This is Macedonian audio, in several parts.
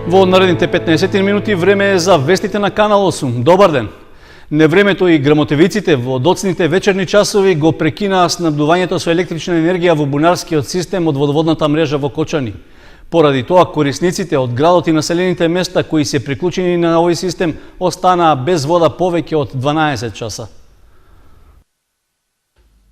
Во наредните 15 минути време е за вестите на Канал 8. Добар ден! Невремето и грамотевиците во доцните вечерни часови го прекинаа снабдувањето со електрична енергија во бунарскиот систем од водоводната мрежа во Кочани. Поради тоа, корисниците од градот и населените места кои се приклучени на овој систем останаа без вода повеќе од 12 часа.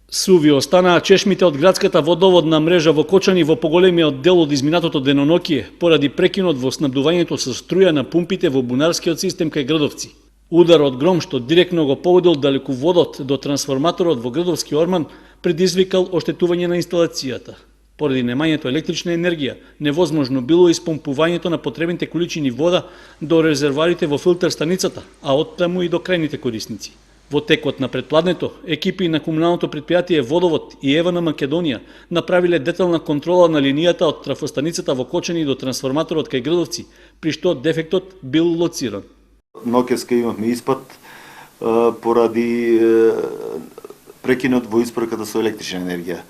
Суви останаа чешмите од градската водоводна мрежа во Кочани во поголемиот дел од изминатото денонокие, поради прекинот во снабдувањето со струја на пумпите во бунарскиот систем кај Градовци. Удар од гром што директно го погодил далеководот до трансформаторот во Градовски Орман предизвикал оштетување на инсталацијата. Поради немањето електрична енергија, невозможно било испомпувањето на потребните количини вода до резервоарите во филтер станицата, а оттаму и до крајните корисници. Во текот на предпладнето, екипи на комуналното предпријатие Водовод и ЕВН Македонија направиле детална контрола на линијата од трафостаницата во Кочани до трансформаторот кај Градовци, при што дефектот бил лоциран. Ноќеска имавме испад поради прекинот во испораката со електрична енергија.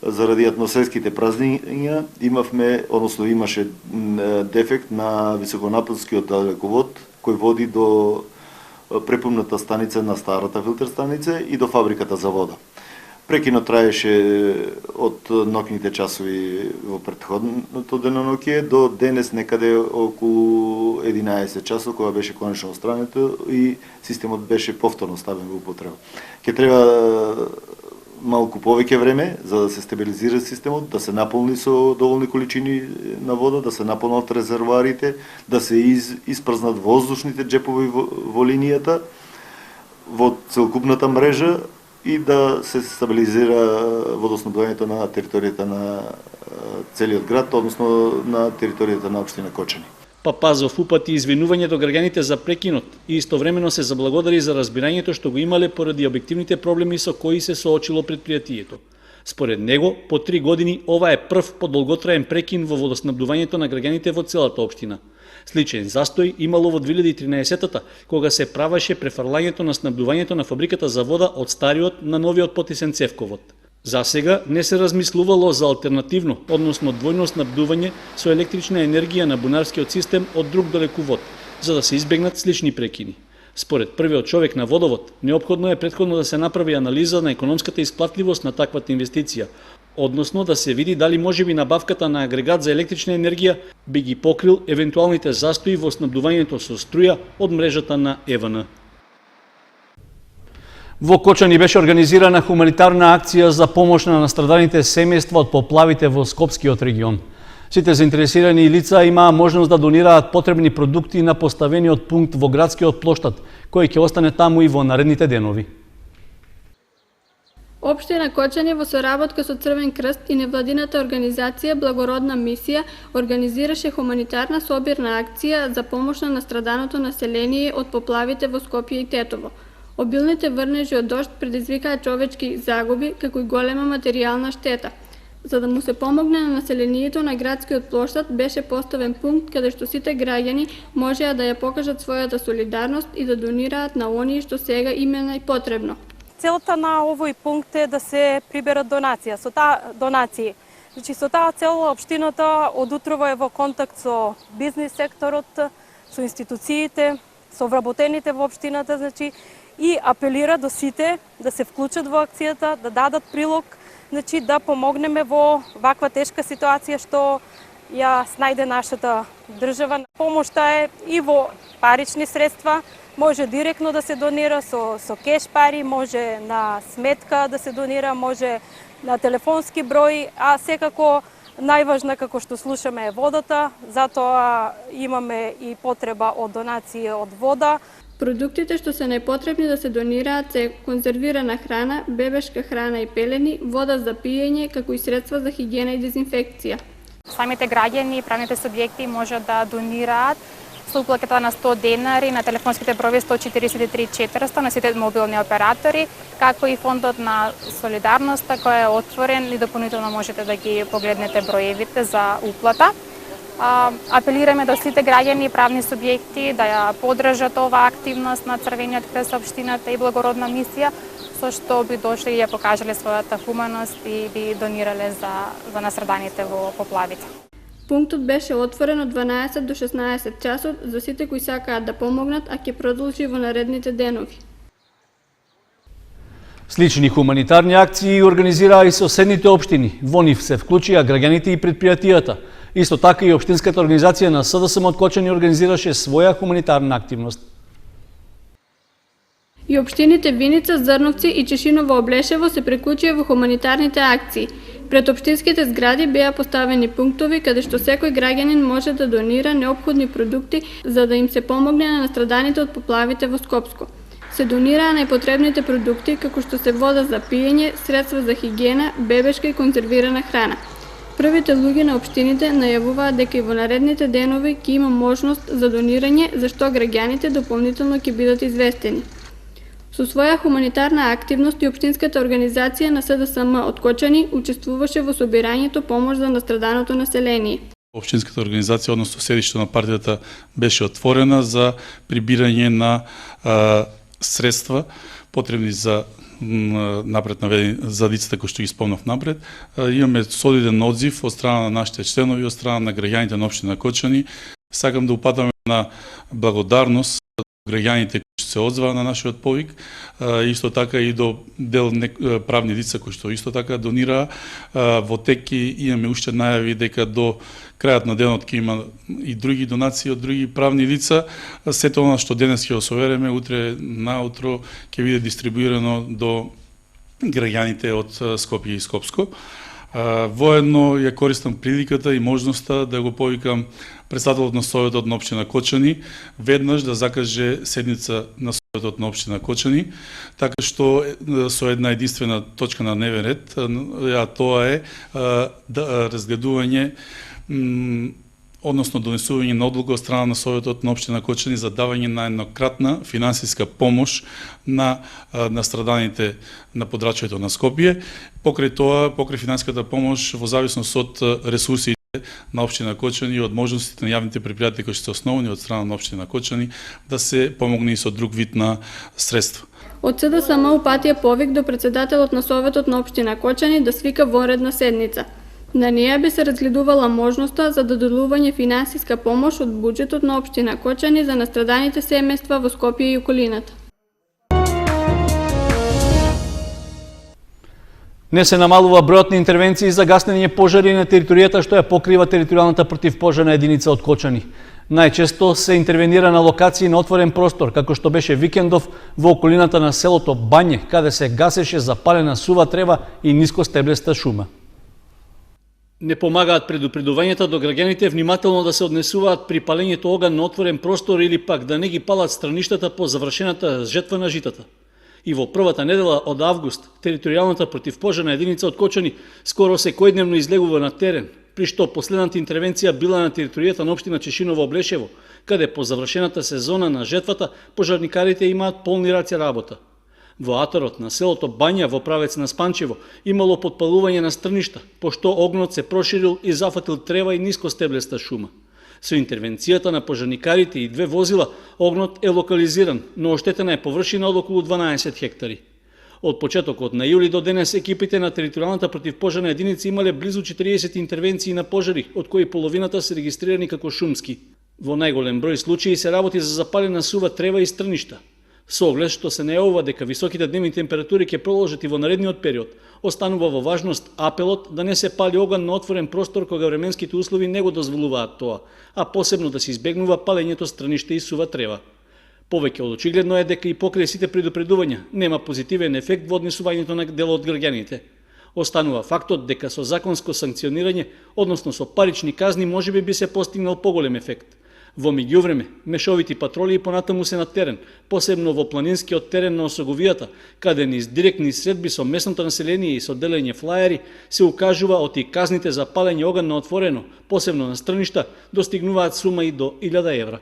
Заради атмосферските празнина имаше дефект на високонапонскиот далековод кој води до препумната станица на старата филтер станица и до фабриката за вода. Прекинот траеше од ноќните часови во претходното деноноќие до денес некаде околу 11 часот кога беше конечно отстрането и системот беше повторно ставен во употреба. Ќе треба малку повеќе време за да се стабилизира системот, да се наполни со доволни количини на вода, да се наполнат резервоарите, да се испразнат воздушните џепови во линијата, во целокупната мрежа и да се стабилизира водоснабдувањето на територијата на целиот град, односно на територијата на општина Кочани. Папазов упати извинување до граѓаните за прекинот и истовремено се заблагодари за разбирањето што го имале поради објективните проблеми со кои се соочило предпријатието. Според него, по 3 години ова е прв подолготраен прекин во водоснабдувањето на граѓаните во целата општина. Сличен застој имало во 2013-та, кога се правеше префрлањето на снабдувањето на фабриката за вода од стариот на новиот потисен цевковод. За сега не се размислувало за алтернативно, односно двојно снабдување со електрична енергија на бунарскиот систем од друг далековод, за да се избегнат слични прекини. Според првиот човек на Водовод, неопходно е претходно да се направи анализа на економската исплатливост на таквата инвестиција, односно да се види дали можеби набавката на агрегат за електрична енергија би ги покрил евентуалните застои во снабдувањето со струја од мрежата на ЕВН. Во Кочани беше организирана хуманитарна акција за помош на настраданите семејства од поплавите во Скопскиот регион. Сите заинтересирани лица имаа можност да донираат потребни продукти на поставениот пункт во градскиот плоштад, кој ќе остане таму и во наредните денови. Општина Кочани во соработка со Црвен крст и невладината организација Благородна мисија организираше хуманитарна собирна акција за помош на настраданото население од поплавите во Скопје и Тетово. Обилните врнежи од дожд предизвикаа човечки загуби, како и голема материјална штета. За да му се помогне на населението на градскиот плоштад беше поставен пункт каде што сите граѓани можеа да ја покажат својата солидарност и да донираат на оние што сега им е најпотребно. Целта на овој пункт е да се приберат донации. Значи, со таа цел општината од утрово е во контакт со бизнис секторот, со институциите, со вработените во општината, значи, и апелира до сите да се вклучат во акцијата, да дадат прилог, значи да помогнеме во ваква тешка ситуација што ја снајде нашата држава. Помошта е и во парични средства, може директно да се донира со кеш пари, може на сметка да се донира, може на телефонски број, а секако најважна, како што слушаме, е водата, затоа имаме и потреба од донации од вода. Продуктите што се најпотребни да се донираат се конзервирана храна, бебешка храна и пелени, вода за пиење, како и средства за хигиена и дезинфекција. Самите граѓани и правните субјекти може да донираат со уплатата на 100 денари на телефонските бројови 143 400 на сите мобилни оператори, како и фондот на солидарноста кој е отворен и дополнително можете да ги погледнете броевите за уплата. Апелираме до сите граѓани и правни субјекти да ја поддржат оваа активност на Црвениот крст, општината и Благородна мисија, со што би дошли и ја покажале својата хуманост и би донирале за настраданите во поплавите. Пунктот беше отворен од 12 до 16 часот за сите кои сакаат да помогнат, а ќе продолжи во наредните денови. Слични хуманитарни акции организираа и соседните општини. Во нив се вклучија граѓаните и предпријатијата. Исто така и општинската организација на СДСМ од Кочани организираше своја хуманитарна активност. И општините Виница, Зрновци и Чешиново-Облешево се приклучија во хуманитарните акции. Пред општинските згради беа поставени пунктови каде што секој граѓанин може да донира неопходни продукти за да им се помогне на настраданите од поплавите во Скопско. Се донираа најпотребните продукти како што се вода за пиење, средства за хигиена, бебешка и конзервирана храна. Првите луѓе на општините најавуваат дека и во наредните денови ќе има можност за донирање, за што граѓаните дополнително ќе бидат известени. Со своја хуманитарна активност и општинската организација на СДСМ од Кочани учествуваше во собирањето помош за настраданото население. Општинската организација, односно седиште на партијата, беше отворена за прибирање на средства потребни за напред наведени за децата кои што ги спомнав напред. Имаме солиден одзив од страна на нашите членови, од страна на граѓаните на општина Кочани. Сакам да упатаме на благодарност граѓаните кои се одзваа на нашиот повик, исто така и до дел правни лица кои што исто така донираа. Во тек имаме уште најави дека до крајот на денот ќе има и други донации од други правни лица. Сето она што денес ќе осовереме, утре наутро ќе биде дистрибуирано до граѓаните од Скопје и Скопско. Воедно ја користам приликата и можноста да го повикам председателот на Советот на општина Кочани веднаш да закаже седница на Советот на општина Кочани, така што со една единствена точка на дневен ред, а тоа е разгледување односно донесување на одлука од страна на Советот на општина Кочани за давање на еднократна финансиска помош на настраданите на подрачјето на Скопје. Покрај тоа, покрај финансиската помош во зависност од ресурсите на општина Кочани и од можностите на јавните предпријатија кои се основани од страна на општина Кочани да се помогне и со друг вид на средства. Од СДСМ упатија повик до председателот на Советот на општина Кочани да свика вонредна седница. На неја би се разгледувала можноста за доделување финансиска помош од буџетот на општина Кочани за настраданите семејства во Скопје и околината. Не се намалува бројот на интервенции за гаснење пожари на територијата што ја покрива територијалната противпожарна единица од Кочани. Најчесто се интервенира на локации на отворен простор, како што беше викендов во околината на селото Бање, каде се гасеше запалена сува трева и нискостеблеста шума. Не помагаат предупредувањата до граѓаните внимателно да се однесуваат при палењето оган на отворен простор или пак да не ги палат страништата по завршената жетва на житата. И во првата недела од август, територијалната противпожарна единица од Кочани скоро секојдневно излегува на терен, при што последната интервенција била на територијата на општина Чешиново-Облешево, каде по завршената сезона на жетвата пожарникарите имаат полни раце работа. Во аторот на селото Бања во правец на Спанчево имало подпалување на стрништа, пошто огнот се проширил и зафатил трева и нискостеблеста шума. Со интервенцијата на пожарникарите и 2 возила, огнот е локализиран, но оштетена е површина од околу 12 хектари. Од почетокот на јули до денес екипите на територијалната противпожарна единица имале близу 40 интервенции на пожари, од кои половината се регистрирани како шумски. Во најголем број случаи се работи за запалена сува трева и стрништа. Со оглед што се најавува дека високите дневни температури ќе продолжат и во наредниот период, останува во важност апелот да не се пали оган на отворен простор кога временските услови не го дозволуваат тоа, а посебно да се избегнува палењето стрништа и сува трева. Повеќе од очигледно е дека и покрај сите предупредувања нема позитивен ефект во однесувањето на дел од граѓаните. Останува фактот дека со законско санкционирање, односно со парични казни, можеби би се постигнал поголем ефект. Во меѓувреме, мешовити патроли и понатаму се на терен, посебно во планинскиот терен на Осоговијата, каде низ директни средби со местното население и со делење флаери се укажува оти казните за палење оган на отворено, посебно на стрништа, достигнуваат сума и до 1000 евра.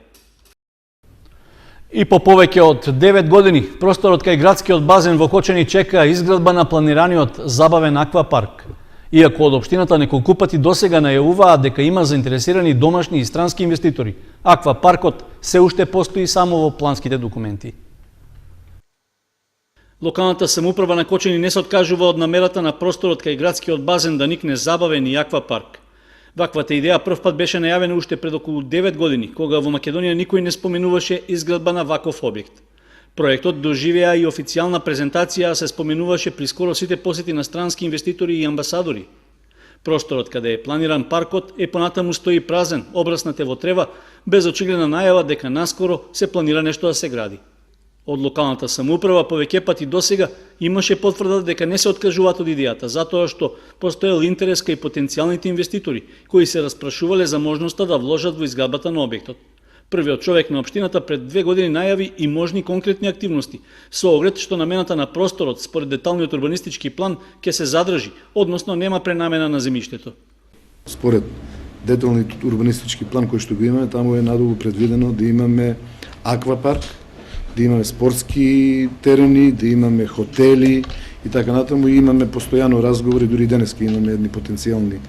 И по повеќе од 9 години, просторот кај градскиот базен во Кочани чека изградба на планираниот забавен аквапарк. Иако од општината неколку пати досега најавуваат дека има заинтересирани домашни и странски инвеститори, аквапаркот се уште постои само во планските документи. Локалната самоуправа на Кочани не се откажува од намерата на просторот кај градскиот базен да никне забавен и аквапарк. Ваквата идеја прв пат беше најавена уште пред околу 9 години, кога во Македонија никој не споменуваше изградба на ваков објект. Проектот доживеа и официјална презентација, а се споменуваше при скоро сите посети на странски инвеститори и амбасадори. Просторот каде е планиран паркот е понатаму стои празен, обраснате во трева, без очигледна најава дека наскоро се планира нешто да се гради. Од локалната самоуправа повеќе пати досега имаше потврда дека не се откажуваат од идејата, затоа што постоел интерес кај потенцијалните инвеститори, кои се распрашувале за можноста да вложат во изградбата на објектот. Првиот човек на општината пред 2 години најави и можни конкретни активности, со оглед што намената на просторот според деталниот урбанистички план ќе се задржи, односно нема пренамена на земјиштето. Според деталниот урбанистички план кој што го имаме, таму е надолу предвидено да имаме аквапарк, да имаме спортски терени, да имаме хотели и така натаму. И имаме постојано разговори, дури денеска имаме едни потенцијални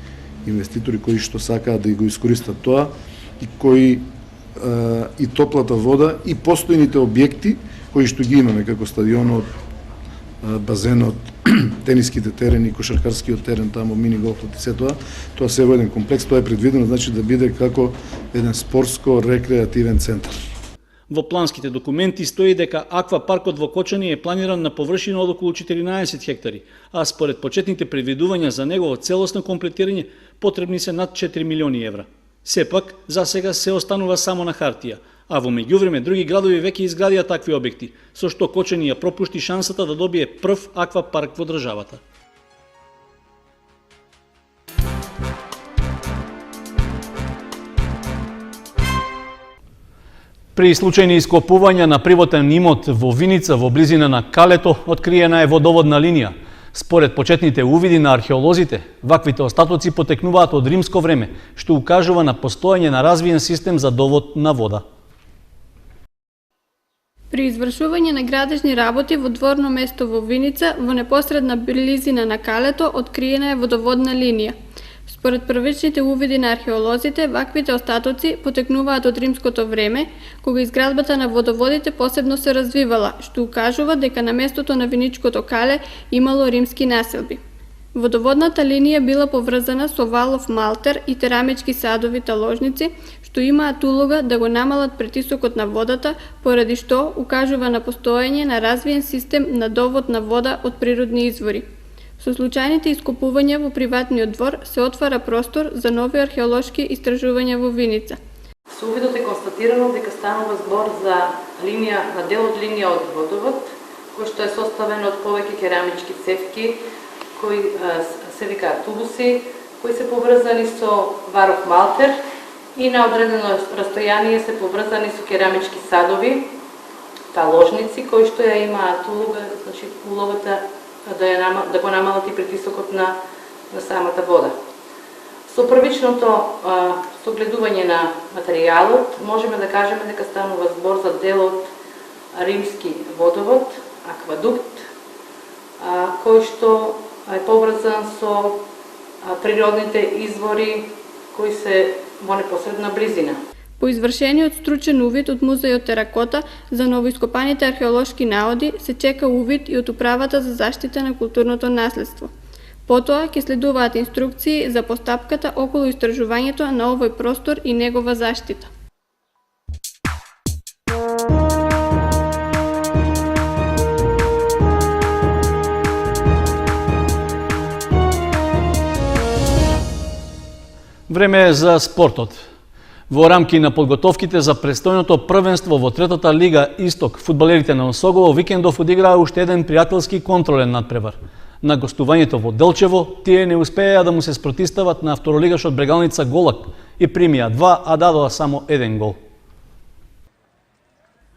инвеститори кои што сакаат да го искористат тоа и кои и топлата вода и постојните објекти кои што ги имаме како стадионот, базенот, тениските терени, кошаркарскиот терен, таму мини голфот и се тоа се во еден комплекс, тоа е предвидено значи да биде како еден спортско-рекреативен центар. Во планските документи стои дека аквапаркот во Кочани е планиран на површина од околу 14 хектари, а според почетните предвидувања за негово целосно комплетирање потребни се над 4 милиони евра. Сепак, за сега се останува само на хартија, а во меѓувреме други градови веќе изградија такви објекти, со што Кочани ја пропушти шансата да добие прв аквапарк во државата. При случајни ископувања на приватен имот во Виница во близина на Калето, откриена е водоводна линија. Според почетните увиди на археолозите, ваквите остатоци потекнуваат од римско време, што укажува на постоење на развиен систем за довод на вода. При извршување на градежни работи во дворно место во Виница, во непосредна близина на Калето, откриена е водоводна линија. Според првичните увиди на археолозите, ваквите остатоци потекнуваат од римското време, кога изградбата на водоводите посебно се развивала, што укажува дека на местото на Виничкото кале имало римски населби. Водоводната линија била поврзана со валов малтер и терамички садови таложници, што имаат улога да го намалат притисокот на водата, поради што укажува на постоење на развиен систем на довод на вода од природни извори. Со случајните ископувања во приватниот двор се отвара простор за нови археолошки истражувања во Виница. Со увидот е констатирано дека станува збор за линија, на дел од линија од водовод, кој што е составен од повеќе керамички цевки, кои се викаат тубуси, кои се поврзани со варов малтер и на одредено растојание се поврзани со керамички садови, таложници, кои што ја имаат улога, значи улогата да го намалат и притисокот на самата вода. Со првичното согледување на материјалот, можеме да кажеме дека станува збор за дел од римски водовод, аквадукт, кој што е поврзан со природните извори кои се во непосредна близина. По извршениот стручен увид од музејот Теракота за новоископаните археолошки наоди се чека увид и од Управата за заштита на културното наследство. Потоа ќе следуваат инструкции за постапката околу истражувањето на овој простор и негова заштита. Време е за спортот. Во рамки на подготовките за престојното првенство во третата лига Исток, фудбалерите на Осогово викендов одиграа уште еден пријателски контролен надпревар. На гостувањето во Делчево, тие не успеа да му се спротистават на второлигашот Брегалница Голак и примија 2, а дадоа само 1 гол.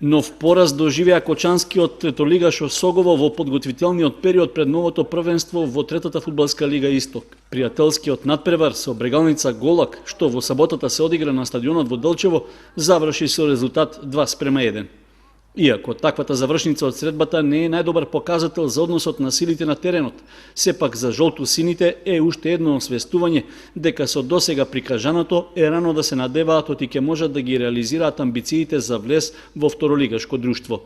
Нов пораз доживеа кочанскиот третолигаш Осогово во подготвителниот период пред новото првенство во третата фудбалска лига Исток. Пријателскиот надпревар со Брегалница Голак, што во саботата се одигра на стадионот во Делчево, заврши со резултат 2:1. Иако таквата завршница од средбата не е најдобар показател за односот на силите на теренот, сепак за жолту-сините е уште едно освестување дека со досега прикажаното е рано да се надеваат оти ќе можат да ги реализираат амбициите за влез во второлигашко друштво.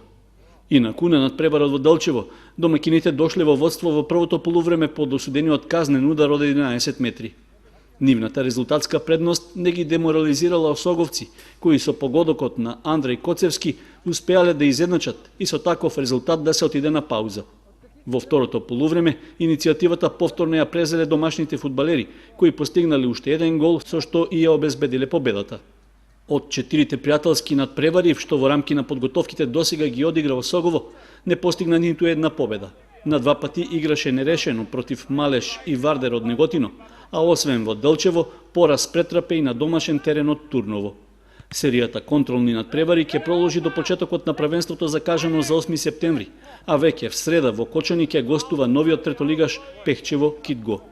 Инаку на надпреварот во Делчево, домакините дошле во водство во првото полувреме по досудениот казнен удар од 11 метри. Нивната резултатска предност не ги деморализирала осоговци, кои со погодокот на Андреј Коцевски успеале да изедначат и со таков резултат да се отиде на пауза. Во второто полувреме, иницијативата повторно ја презеле домашните фудбалери, кои постигнале уште еден гол, со што и ја обезбедиле победата. Од 4 пријателски надпревари, што во рамки на подготовките досега ги одигра Осогово, не постигна ниту една победа. На 2 пати играше нерешено против Малеш и Вардер од Неготино, а освен во Делчево, пораз претрапе и на домашен терен од Турново. Серијата контролни надпревари ќе продолжи до почетокот на првенството закажано за 8 септември, а веќе в среда во Кочани ќе гостува новиот третолигаш Пехчево Китго.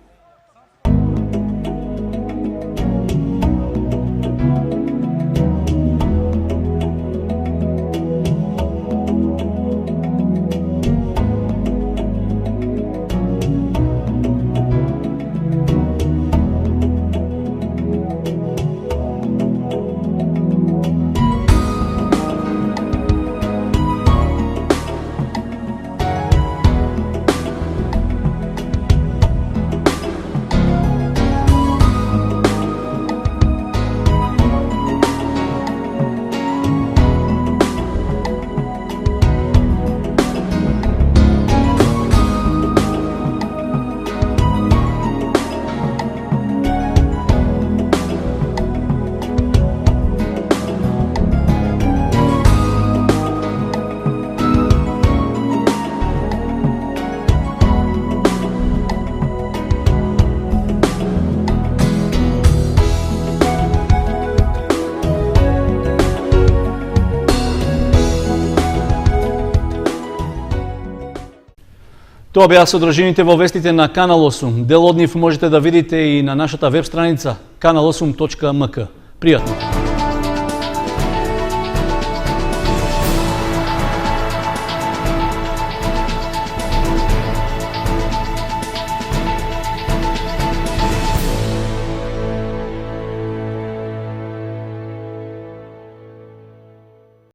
Тоа беа содржините во вестите на Канал 8. Дел од нив можете да видите и на нашата веб страница kanal8.mk. Пријатно!